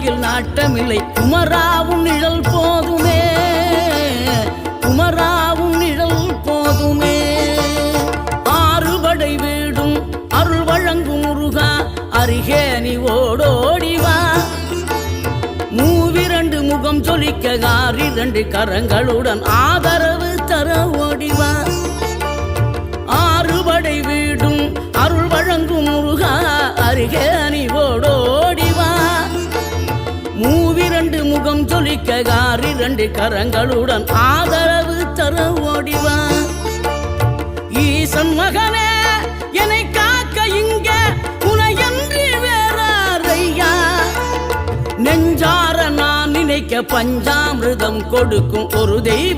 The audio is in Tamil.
வாழ்க்கையில் நாட்டமில்லை. குமராவும் நிழல் போதுமே, குமராவும் நிழல் போதுமே. ஆறுபடை வீடும் அருள் வழங்கும் முருகா, அருகே நீ ஓடோடிவா. மூவிரண்டு முகம் சொலிக்க ஆறிரண்டு கரங்களுடன் ஆதரவு தர ஓடிவா. ஆறுபடை வீடும் அருள் வழங்கும் முருகா, அருகே நீ ஓடோடிவா. மூவிரண்டு முகம் சொலிக்க ஆறிரண்டு கரங்களுடன் ஆதரவு தர ஓடிவா. ஈசன் மகனே என்னை காக்க இங்க உனையன்றி வேறாரையா. நெஞ்சார நான் நினைக்க பஞ்சாமிர்தம் கொடுக்கும் ஒரு தெய்வம்.